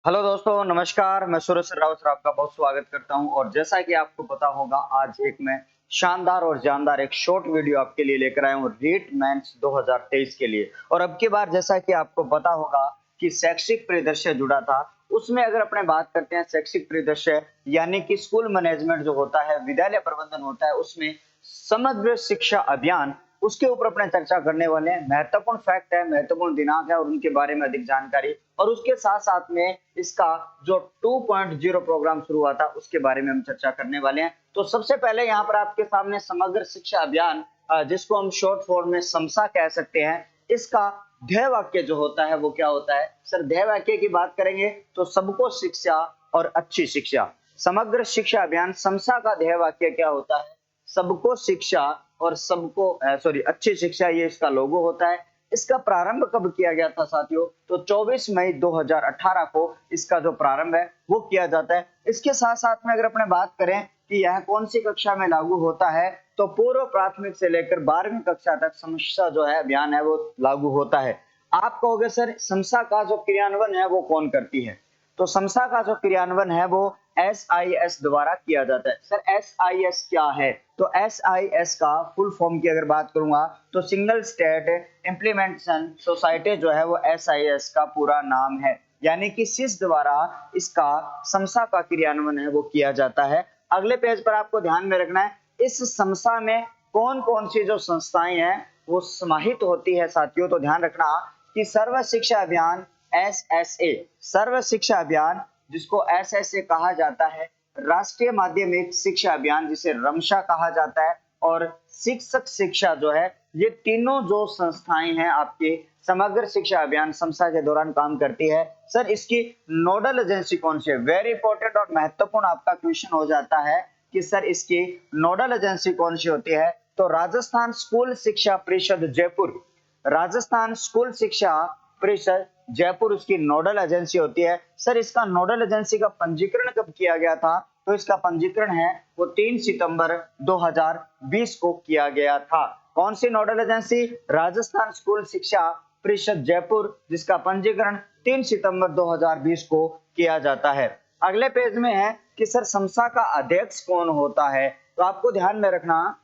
Hello दोस्तों, नमस्कार। मैं सूरज सर राउत सर आपका बहुत स्वागत करता हूं। और जैसा कि आपको पता होगा, आज एक मैं शानदार और जानदार एक शॉर्ट वीडियो आपके लिए लेकर आया हूं रीट मेंस 2023 के लिए। और अब की बार जैसा कि आपको पता होगा कि शैक्षिक परिदृश्य जुड़ा था, उसमें अगर अपने बात करते हैं शैक्षिक परिदृश्य यानी कि स्कूल मैनेजमेंट जो होता है, विद्यालय प्रबंधन होता है, उसमें समग्र शिक्षा अभियान, उसके ऊपर अपने चर्चा करने वाले हैं। महत्वपूर्ण फैक्ट है, महत्वपूर्ण दिनांक है और उनके बारे में अधिक जानकारी, और उसके साथ साथ में इसका जो 2.0 प्रोग्राम शुरू हुआ था उसके बारे में हम चर्चा करने वाले हैं। तो सबसे पहले यहाँ पर आपके सामने समग्र शिक्षा अभियान, जिसको हम शॉर्ट फॉर्म में समसा कह सकते हैं, इसका ध्येय वाक्य जो होता है वो क्या होता है? सर, ध्येय वाक्य की बात करेंगे तो सबको शिक्षा और अच्छी शिक्षा। समग्र शिक्षा अभियान समसा का ध्येय वाक्य क्या होता है? सबको शिक्षा और सबको सॉरी अच्छी शिक्षा, ये इसका लोगो होता है। इसका प्रारंभ कब किया गया था साथियों? तो 24 मई 2018 को इसका जो प्रारंभ है वो किया जाता है। इसके साथ साथ में अगर अपने बात करें कि यह कौन सी कक्षा में लागू होता है, तो पूर्व प्राथमिक से लेकर 12वीं कक्षा तक समस्या जो है अभियान है वो लागू होता है। आप कहोगे सर, समसा का जो क्रियान्वयन है वो कौन करती है? तो समसा का जो क्रियान्वयन है वो SIS द्वारा किया जाता है। सर, SIS क्या है? तो SIS का फुल फॉर्म की अगर बात करूंगा तो सिंगल स्टेट इम्प्लीमेंटेशन सोसाइटी जो है वो SIS का पूरा नाम है। यानी कि सिस द्वारा इसका समसा का क्रियान्वयन है वो किया जाता है। अगले पेज पर आपको ध्यान में रखना है, इस समसा में कौन कौन सी जो संस्थाएं हैं वो समाहित होती है साथियों। तो ध्यान रखना कि सर्व शिक्षा अभियान SSA, सर्व शिक्षा अभियान जिसको SSA कहा जाता है, राष्ट्रीय माध्यमिक शिक्षा अभियान जिसे रमशा कहा जाता है, और शिक्षक शिक्षा जो है, ये तीनों जो संस्थाएं हैं आपके समग्र शिक्षा अभियान समसा के दौरान काम करती है। सर, इसकी नोडल एजेंसी कौन सी है? वेरी इंपॉर्टेंट और महत्वपूर्ण आपका क्वेश्चन हो जाता है कि सर इसकी नोडल एजेंसी कौन सी होती है? तो राजस्थान स्कूल शिक्षा परिषद जयपुर, राजस्थान स्कूल शिक्षा परिषद जयपुर उसकी नोडल एजेंसी होती है। सर, इसका नोडल एजेंसी का पंजीकरण कब किया गया था? तो इसका पंजीकरण है वो 3 सितंबर 2020 को किया गया था। कौन सी नोडल एजेंसी? राजस्थान स्कूल शिक्षा परिषद जयपुर, जिसका पंजीकरण 3 सितंबर 2020 को किया जाता है। अगले पेज में है कि सर समसा का अध्यक्ष कौन होता है? तो आपको ध्यान में रखना,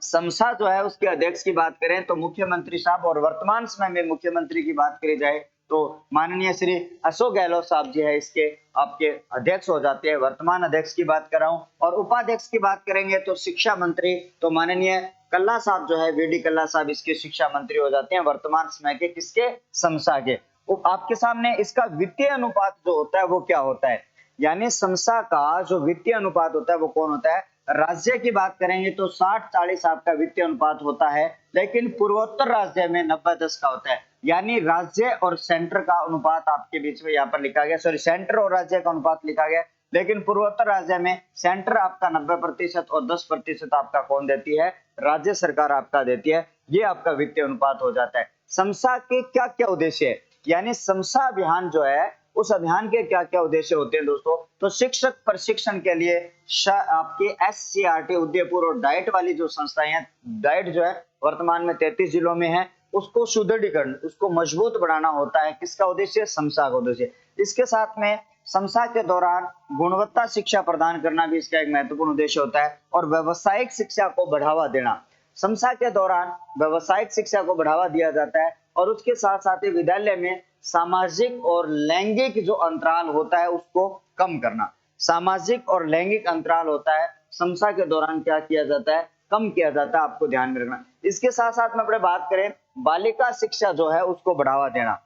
समसा जो है उसके अध्यक्ष की बात करें तो मुख्यमंत्री साहब, और वर्तमान समय में मुख्यमंत्री की बात करी जाए तो माननीय श्री अशोक गहलोत साहब जी है इसके आपके अध्यक्ष हो जाते हैं। वर्तमान अध्यक्ष की बात कर रहा हूं। और उपाध्यक्ष की बात करेंगे तो शिक्षा मंत्री, तो माननीय कल्ला साहब जो है, VD कल्ला साहब इसके शिक्षा मंत्री हो जाते हैं वर्तमान समय के, किसके? समसा के। आपके सामने इसका वित्तीय अनुपात जो होता है वो क्या होता है? यानी समसा का जो वित्तीय अनुपात होता है वो कौन होता है? राज्य की बात करेंगे तो 60-40 आपका वित्तीय अनुपात होता है, लेकिन पूर्वोत्तर राज्य में 90-10 का होता है। यानी राज्य और सेंटर का अनुपात आपके बीच में यहाँ पर लिखा गया, सॉरी सेंटर और राज्य का अनुपात लिखा गया, लेकिन पूर्वोत्तर राज्य में सेंटर आपका 90% और 10% आपका कौन देती है? राज्य सरकार आपका देती है। ये आपका वित्तीय अनुपात हो जाता है। समसा के क्या क्या उद्देश्य है? यानी समसा अभियान जो है, उस अभियान के क्या क्या उद्देश्य होते हैं दोस्तों? तो शिक्षक प्रशिक्षण के लिए आपके SCRT उदयपुर और डाइट वाली जो संस्थाएं हैं, डाइट जो है वर्तमान में 33 जिलों में है, उसको सुदृढ़ीकरण, उसको मजबूत बनाना होता है। किसका उद्देश्य? समसा का उद्देश्य। इसके साथ में समसा के दौरान गुणवत्ता शिक्षा प्रदान करना भी इसका एक महत्वपूर्ण उद्देश्य होता है, और व्यावसायिक शिक्षा को बढ़ावा देना। समसा के दौरान व्यावसायिक शिक्षा को बढ़ावा दिया जाता है, और उसके साथ साथ ही विद्यालय में सामाजिक और लैंगिक जो अंतराल होता है उसको कम करना। सामाजिक और लैंगिक अंतराल होता है, समसा के दौरान क्या किया जाता है? कम किया जाता है। आपको ध्यान में रखना। इसके साथ साथ में अपने बात करें, बालिका शिक्षा जो है उसको बढ़ावा देना,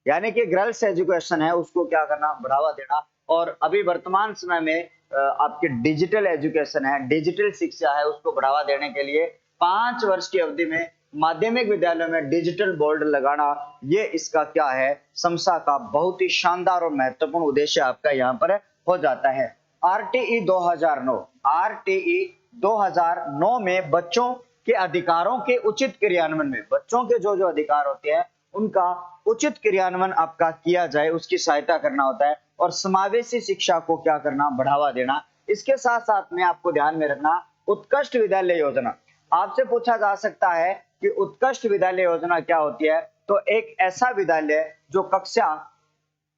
यानी कि गर्ल्स एजुकेशन है उसको क्या करना? बढ़ावा देना। और अभी वर्तमान समय में आपके डिजिटल एजुकेशन है, डिजिटल शिक्षा है, उसको बढ़ावा देने के लिए 5 वर्ष की अवधि में माध्यमिक विद्यालयों में डिजिटल बोर्ड लगाना, ये इसका क्या है? समसा का बहुत ही शानदार और महत्वपूर्ण उद्देश्य आपका यहाँ पर हो जाता है। RTE 2009, RTE 2009 में बच्चों के अधिकारों के उचित क्रियान्वयन में, बच्चों के जो जो अधिकार होते हैं उनका उचित क्रियान्वयन आपका किया जाए, उसकी सहायता करना होता है। और समावेशी शिक्षा को क्या करना? बढ़ावा देना। इसके साथ साथ में आपको ध्यान में रखना, उत्कृष्ट विद्यालय योजना। आपसे पूछा जा सकता है कि उत्कृष्ट विद्यालय योजना क्या होती है? तो एक ऐसा विद्यालय जो कक्षा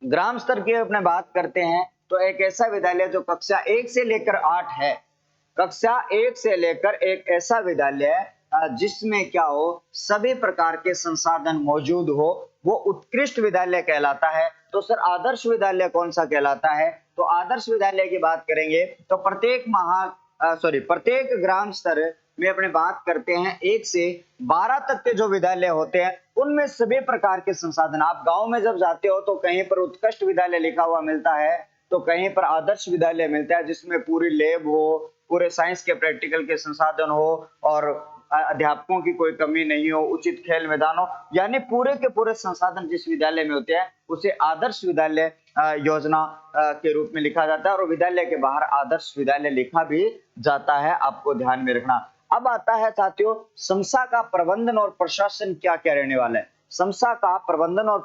ग्राम स्तर की अपने बात करते हैं तो एक ऐसा विद्यालय जो कक्षा 1 से लेकर 8 है, कक्षा 1 से लेकर एक ऐसा विद्यालय जिसमें क्या हो, सभी प्रकार के संसाधन मौजूद हो, वो उत्कृष्ट विद्यालय कहलाता है। तो सर आदर्श विद्यालय कौन सा कहलाता है? तो आदर्श विद्यालय की बात करेंगे तो प्रत्येक ग्राम स्तर में अपने बात करते हैं 1 से 12 तक के जो विद्यालय होते हैं उनमें सभी प्रकार के संसाधन, आप गांव में जब जाते हो तो कहीं पर उत्कृष्ट विद्यालय लिखा हुआ मिलता है, तो कहीं पर आदर्श विद्यालय मिलता है जिसमें पूरी लैब हो, पूरे साइंस के प्रैक्टिकल के संसाधन हो और अध्यापकों की कोई कमी नहीं हो, उचित खेल मैदान हो, यानी पूरे के पूरे संसाधन जिस विद्यालय में होते हैं उसे आदर्श विद्यालय योजना के रूप में लिखा जाता है और विद्यालय के बाहर आदर्श विद्यालय लिखा भी जाता है, आपको ध्यान में रखना। अब आता है साथियों समसा का प्रबंधन और प्रशासन क्या क्या रहने वाला है। समसा का प्रबंधन और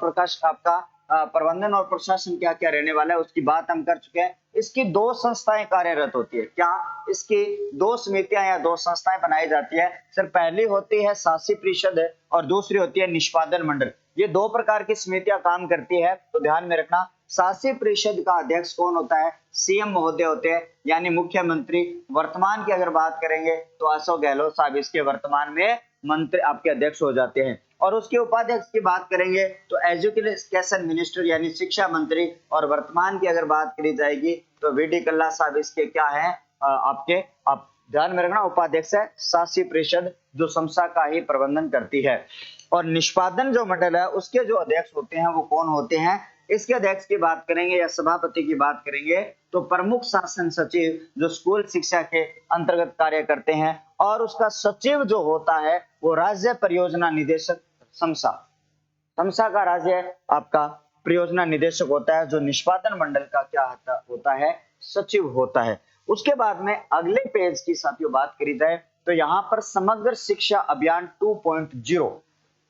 प्रबंधन और प्रशासन क्या क्या रहने वाला है उसकी बात हम कर चुके हैं। इसकी दो संस्थाएं कार्यरत होती है। क्या इसकी दो समितियां या दो संस्थाएं बनाई जाती है? सर पहली होती है शासी परिषद और दूसरी होती है निष्पादन मंडल। ये दो प्रकार की समितियां काम करती है, तो ध्यान में रखना। शासी परिषद का अध्यक्ष कौन होता है? सीएम महोदय होते हैं, यानी मुख्यमंत्री। वर्तमान की अगर बात करेंगे तो अशोक गहलोत साहब इसके वर्तमान में मंत्री आपके अध्यक्ष हो जाते हैं। और उसके उपाध्यक्ष की बात करेंगे तो एजुकेशन मिनिस्टर यानी शिक्षा मंत्री, और वर्तमान की अगर बात करी जाएगी तो वीडी कल्ला साहब इसके क्या है आपके, आप ध्यान में रखना, उपाध्यक्ष है। शासी परिषद जो समसा का ही प्रबंधन करती है। और निष्पादन जो मंडल है उसके जो अध्यक्ष होते हैं वो कौन होते हैं? इसके अध्यक्ष की बात करेंगे या सभापति की बात करेंगे तो प्रमुख शासन सचिव जो स्कूल शिक्षा के अंतर्गत कार्य करते हैं, और उसका सचिव जो होता है वो राज्य परियोजना निदेशक समसा का राज्य आपका परियोजना निदेशक होता है, जो निष्पादन मंडल का क्या होता है? सचिव होता है। उसके बाद में अगले पेज की साथियों बात करी जाए तो यहाँ पर समग्र शिक्षा अभियान 2.0।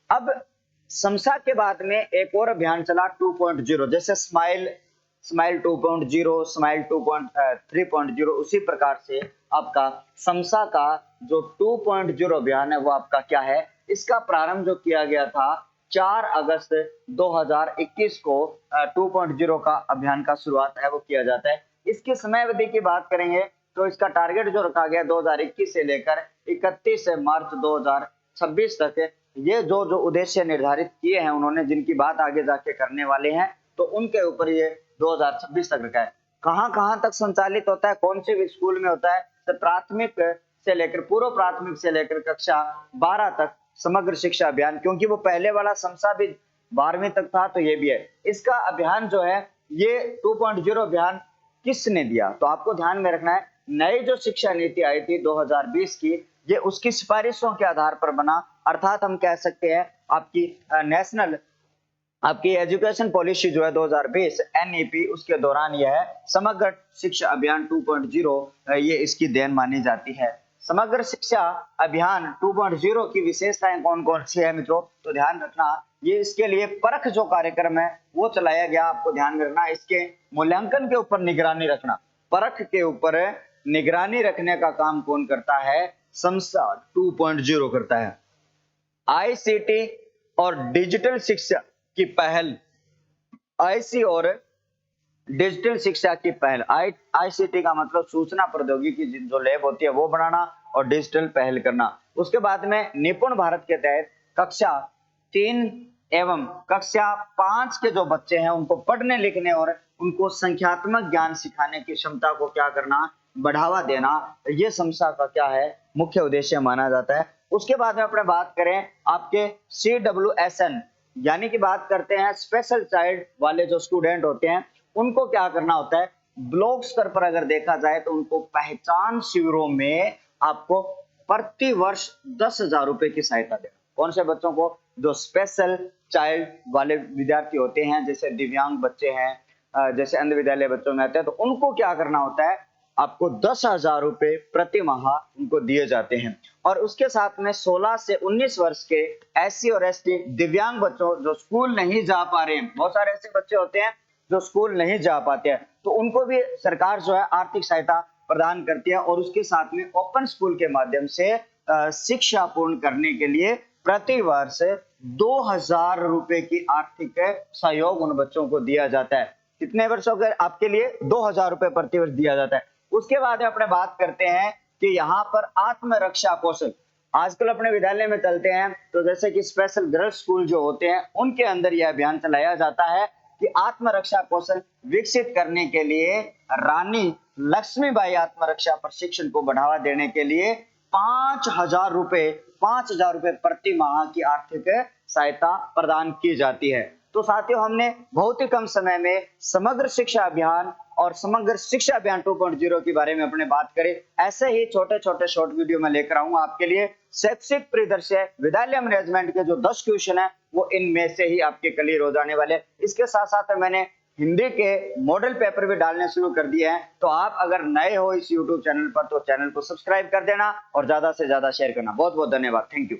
अब समसा के बाद में एक और अभियान चला 2.0, जैसे स्माइल 2.0, स्माइल 3.0, उसी प्रकार से आपका समसा का जो 2.0 अभियान है वो आपका क्या है? इसका प्रारंभ जो किया गया था 4 अगस्त 2021 को 2.0 का अभियान का शुरुआत है वो किया जाता है। इसकी समय अवधि की बात करेंगे तो इसका टारगेट जो रखा गया 2021 से लेकर 31 मार्च 2026 तक, ये जो उद्देश्य निर्धारित किए हैं उन्होंने, जिनकी बात आगे जाके करने वाले हैं, तो उनके ऊपर ये 2026 तक रखा है। कहां तक संचालित होता है, कौन से स्कूल में होता है? तो प्राथमिक से लेकर पूर्व प्राथमिक से लेकर कक्षा 12 तक समग्र शिक्षा अभियान, क्योंकि वो पहले वाला समसा भी 12वीं तक था तो ये भी है। इसका अभियान जो है ये 2.0 अभियान किसने दिया? तो आपको ध्यान में रखना है, नई जो शिक्षा नीति आई थी 2020 की, ये उसकी सिफारिशों के आधार पर बना, अर्थात हम कह सकते हैं आपकी नेशनल आपकी एजुकेशन पॉलिसी जो है 2020 एनईपी, उसके दौरान यह है समग्र शिक्षा अभियान 2.0 ये इसकी देन मानी जाती है। समग्र शिक्षा अभियान 2.0 की विशेषताएं कौन कौन सी है मित्रों? तो ध्यान रखना, ये इसके लिए परख जो कार्यक्रम है वो चलाया गया, आपको ध्यान में रखना। इसके मूल्यांकन के ऊपर निगरानी रखना, परख के ऊपर निगरानी रखने का काम कौन करता है? समसा 2.0 करता है। आईसीटी और डिजिटल शिक्षा की पहल, आईसी और डिजिटल शिक्षा की पहल, आईसीटी का मतलब सूचना प्रौद्योगिकी जो लैब होती है वो बनाना और डिजिटल पहल करना। उसके बाद में निपुण भारत के तहत कक्षा 3 एवं कक्षा 5 के जो बच्चे हैं उनको पढ़ने लिखने और उनको संख्यात्मक ज्ञान सिखाने की क्षमता को क्या करना? बढ़ावा देना। ये समसा का क्या है? मुख्य उद्देश्य माना जाता है। उसके बाद में अपने बात करें आपके CWSN, यानी कि बात करते हैं स्पेशल चाइल्ड वाले जो स्टूडेंट होते हैं उनको क्या करना होता है? ब्लॉक स्तर पर अगर देखा जाए तो उनको पहचान शिविरों में आपको प्रति वर्ष 10,000 रुपए की सहायता देना। कौन से बच्चों को? जो स्पेशल चाइल्ड वाले विद्यार्थी होते हैं, जैसे दिव्यांग बच्चे हैं, जैसे अंध विद्यालय बच्चों में आते हैं, तो उनको क्या करना होता है? आपको 10,000 रुपए प्रति माह उनको दिए जाते हैं। और उसके साथ में 16 से 19 वर्ष के SC और ST दिव्यांग बच्चों जो स्कूल नहीं जा पा रहे हैं, बहुत सारे ऐसे बच्चे होते हैं जो स्कूल नहीं जा पाते हैं, तो उनको भी सरकार जो है आर्थिक सहायता प्रदान करती है और उसके साथ में ओपन स्कूल के माध्यम से शिक्षा पूर्ण करने के लिए प्रति वर्ष 2000 रुपए की आर्थिक सहयोग उन बच्चों को दिया जाता है। कितने वर्षों के आपके लिए? 2000 रुपए प्रति वर्ष दिया जाता है। उसके बाद अपने बात करते हैं कि यहाँ पर आत्मरक्षा कौशल, आजकल अपने विद्यालय में चलते हैं तो जैसे कि स्पेशल गर्ल्स स्कूल जो होते हैं उनके अंदर यह अभियान चलाया जाता है कि आत्मरक्षा कौशल विकसित करने के लिए रानी लक्ष्मीबाई आत्मरक्षा प्रशिक्षण को बढ़ावा देने के लिए 5000 रुपए प्रति माह की आर्थिक सहायता प्रदान की जाती है। तो साथियों, हमने बहुत ही कम समय में समग्र शिक्षा अभियान और समग्र शिक्षा अभियान 2.0 के बारे में अपने बात करें। ऐसे ही छोटे छोटे शॉर्ट वीडियो में लेकर आऊंगा आपके लिए। शैक्षिक परिदृश्य विद्यालय मैनेजमेंट के जो 10 क्वेश्चन है वो इनमें से ही आपके क्लियर हो जाने वाले। इसके साथ साथ मैंने हिंदी के मॉडल पेपर भी डालने शुरू कर दिए हैं। तो आप अगर नए हो इस यूट्यूब चैनल पर तो चैनल को सब्सक्राइब कर देना और ज्यादा से ज्यादा शेयर करना। बहुत बहुत धन्यवाद। Thank you.